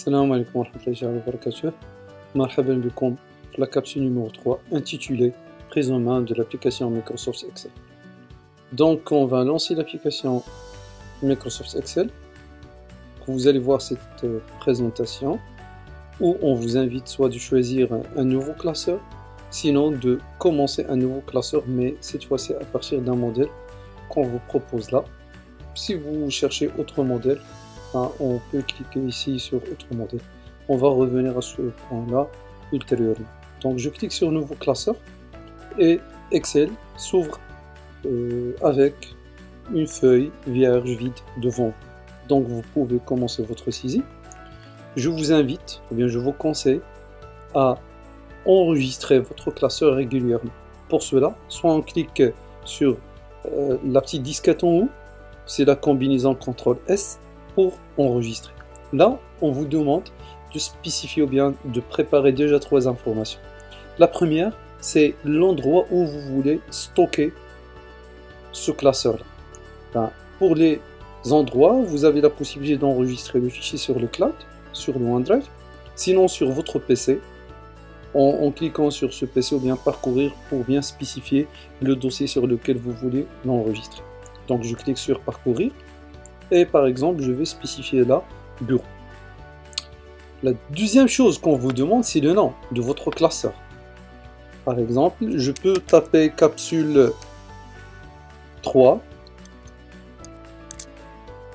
Assalamu alaikum wa rahmatullahi wa barakatuh. Marhaban bikoum pour la capsule numéro 3 intitulée Prise en main de l'application Microsoft Excel. Donc on va lancer l'application Microsoft Excel. Vous allez voir cette présentation où on vous invite soit de choisir un nouveau classeur, sinon de commencer un nouveau classeur, mais cette fois-ci à partir d'un modèle qu'on vous propose là. Si vous cherchez autre modèle, on peut cliquer ici sur autre modèle. On va revenir à ce point là ultérieurement. Donc je clique sur nouveau classeur et Excel s'ouvre avec une feuille vierge vide devant vous. Donc vous pouvez commencer votre saisie. Je vous invite, ou bien je vous conseille à enregistrer votre classeur régulièrement. Pour cela, soit on clique sur la petite disquette en haut, c'est la combinaison CTRL S pour enregistrer. Là, on vous demande de spécifier ou bien de préparer déjà 3 informations. La première, c'est l'endroit où vous voulez stocker ce classeur-là. Pour les endroits, vous avez la possibilité d'enregistrer le fichier sur le cloud, sur le OneDrive, sinon sur votre PC, en cliquant sur ce PC ou bien parcourir pour bien spécifier le dossier sur lequel vous voulez l'enregistrer. Donc je clique sur parcourir et par exemple je vais spécifier là bureau. La deuxième chose qu'on vous demande, c'est le nom de votre classeur. Par exemple, je peux taper capsule 3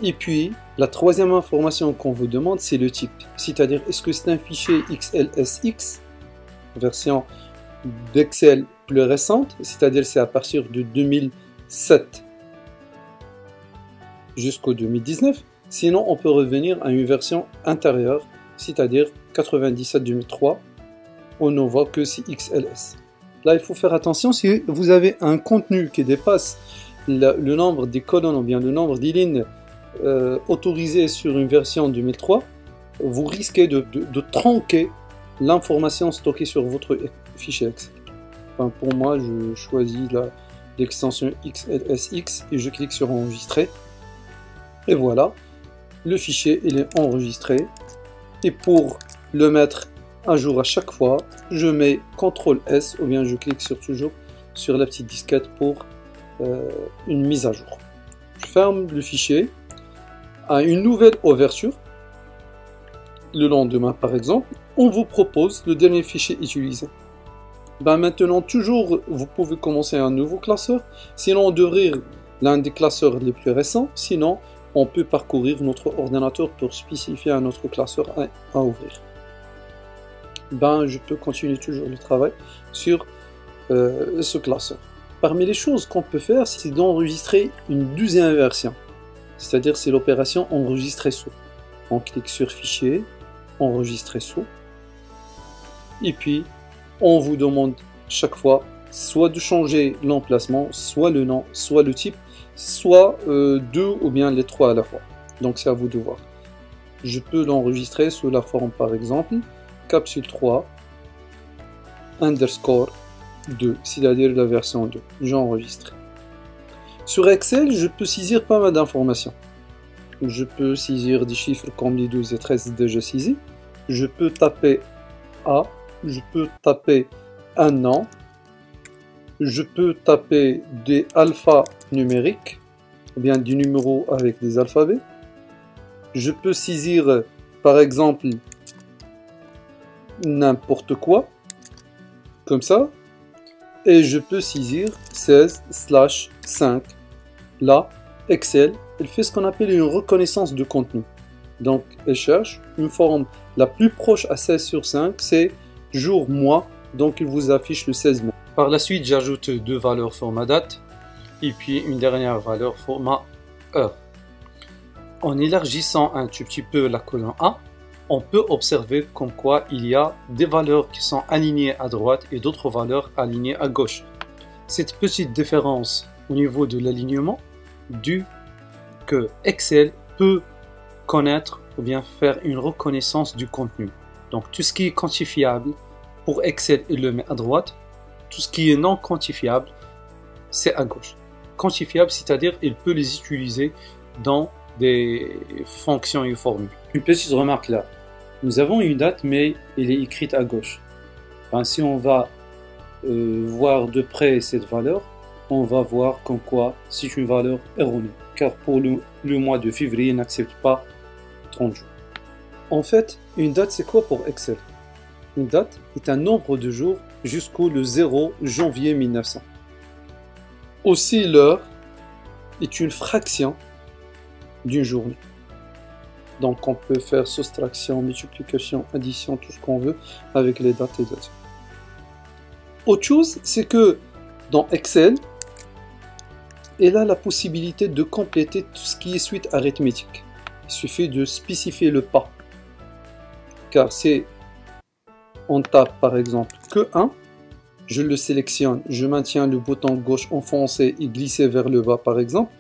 et puis la troisième information qu'on vous demande, c'est le type, c'est-à-dire est-ce que c'est un fichier XLSX, version d'Excel plus récente, c'est-à-dire c'est à partir de 2007 jusqu'au 2019, sinon on peut revenir à une version intérieure, c'est-à-dire 97-2003, on ne voit que c'est XLS. Là il faut faire attention, si vous avez un contenu qui dépasse le nombre des colonnes ou bien le nombre des lignes autorisées sur une version 2003, vous risquez de tronquer l'information stockée sur votre fichier Excel. Enfin, pour moi, je choisis l'extension XLSX et je clique sur enregistrer. Et voilà, le fichier il est enregistré. Et pour le mettre à jour à chaque fois, je mets CTRL S ou bien je clique toujours sur la petite disquette pour une mise à jour. Je ferme le fichier. À une nouvelle ouverture, le lendemain par exemple, on vous propose le dernier fichier utilisé. Maintenant, toujours, vous pouvez commencer un nouveau classeur, sinon d'ouvrir l'un des classeurs les plus récents, sinon on peut parcourir notre ordinateur pour spécifier un autre classeur à ouvrir. Je peux continuer toujours le travail sur ce classeur. Parmi les choses qu'on peut faire, c'est d'enregistrer une deuxième version, c'est-à-dire c'est l'opération enregistrer sous. On clique sur fichier, enregistrer sous, et puis on vous demande chaque fois soit de changer l'emplacement, soit le nom, soit le type, soit 2 ou bien les 3 à la fois. Donc c'est à vous de voir. Je peux l'enregistrer sous la forme par exemple capsule 3 underscore 2, c'est-à-dire la version 2. J'enregistre. Sur Excel, je peux saisir pas mal d'informations. Je peux saisir des chiffres comme les 12 et 13 déjà saisis. Je peux taper A, je peux taper un nom, je peux taper des alphanumériques, ou bien des numéros avec des alphabets. Je peux saisir par exemple n'importe quoi, comme ça, et je peux saisir 16/5. Là, Excel, il fait ce qu'on appelle une reconnaissance de contenu. Donc, elle cherche une forme la plus proche à 16/5, c'est jour, mois, donc il vous affiche le 16 mai. Par la suite, j'ajoute 2 valeurs format date, et puis une dernière valeur format heure. En élargissant un tout petit peu la colonne A, on peut observer comme quoi il y a des valeurs qui sont alignées à droite et d'autres valeurs alignées à gauche. Cette petite différence au niveau de l'alignement, dû que Excel peut connaître ou bien faire une reconnaissance du contenu. Donc tout ce qui est quantifiable, pour Excel, il le met à droite. Tout ce qui est non quantifiable, c'est à gauche. Quantifiable, c'est-à-dire il peut les utiliser dans des fonctions et formules. Une petite remarque là. nous avons une date, mais elle est écrite à gauche. Enfin, si on va voir de près cette valeur, on va voir comme quoi c'est une valeur erronée, car pour le mois de février, il n'accepte pas 30 jours. En fait, une date, c'est quoi pour Excel? Une date est un nombre de jours jusqu'au 0 janvier 1900. Aussi, l'heure est une fraction d'une journée. Donc, on peut faire soustraction, multiplication, addition, tout ce qu'on veut avec les dates et dates. Autre chose, c'est que dans Excel, elle a la possibilité de compléter tout ce qui est suite arithmétique. Il suffit de spécifier le pas. Car c'est, on tape par exemple que 1, je le sélectionne, je maintiens le bouton gauche enfoncé et glisser vers le bas par exemple,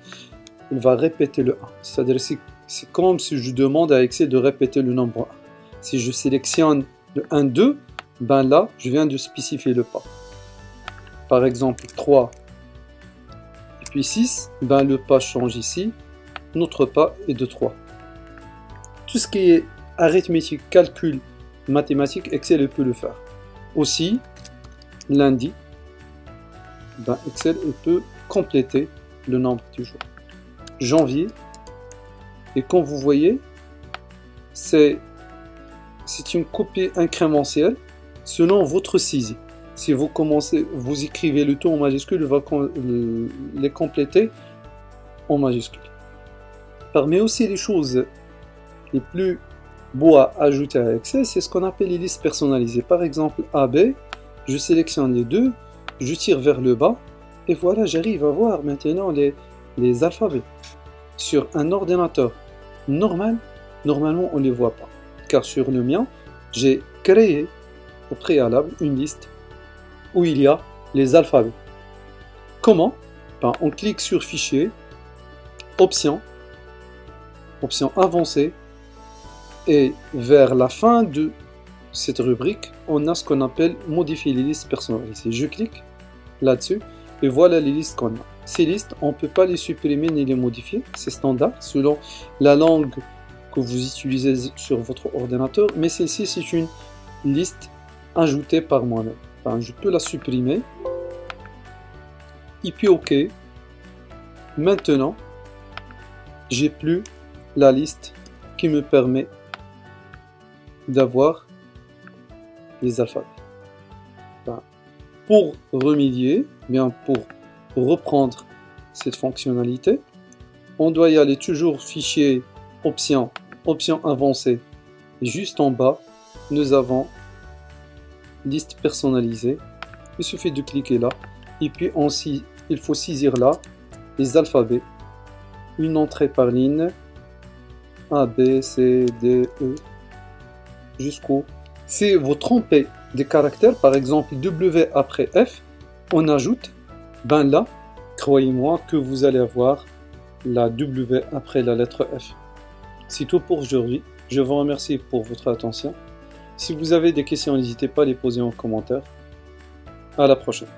il va répéter le 1. C'est-à-dire c'est comme si je demande à Excel de répéter le nombre 1. Si je sélectionne le 1, 2, ben là, je viens de spécifier le pas. Par exemple 3 et puis 6, ben le pas change ici, notre pas est de 3. Tout ce qui est arithmétique, calcul, mathématiques, Excel peut le faire. Aussi, lundi, ben Excel peut compléter le nombre du jour. Janvier, et comme vous voyez, c'est une copie incrémentielle selon votre saisie. Si vous commencez, vous écrivez le tout en majuscule, il va les compléter en majuscule. Parmi aussi les choses les plus beaux à ajouter à Excel, c'est ce qu'on appelle les listes personnalisées. Par exemple, AB, je sélectionne les deux, je tire vers le bas, et voilà, j'arrive à voir maintenant les alphabets. Sur un ordinateur normal, normalement on ne les voit pas. Car sur le mien, j'ai créé au préalable une liste où il y a les alphabets. Comment? Ben, on clique sur Fichier, Options, Option avancée, et vers la fin de cette rubrique, on a ce qu'on appelle Modifier les listes personnalisées. Je clique là-dessus, et voilà les listes qu'on a. Ces listes, on ne peut pas les supprimer ni les modifier, c'est standard selon la langue que vous utilisez sur votre ordinateur, mais celle-ci c'est une liste ajoutée par moi-même. Enfin, je peux la supprimer, et puis OK. Maintenant, j'ai plus la liste qui me permet d'avoir les alphabets. Enfin, pour remédier, bien pour reprendre cette fonctionnalité, on doit y aller toujours Fichier, Options, Options avancées. Et juste en bas, nous avons Liste personnalisée. Il suffit de cliquer là. Et puis il faut saisir là les alphabets. Une entrée par ligne. A, B, C, D, E. Jusqu'au... Si vous trompez des caractères, par exemple W après F, on ajoute, ben là, croyez-moi que vous allez avoir la W après la lettre F. C'est tout pour aujourd'hui. Je vous remercie pour votre attention. Si vous avez des questions, n'hésitez pas à les poser en commentaire. À la prochaine.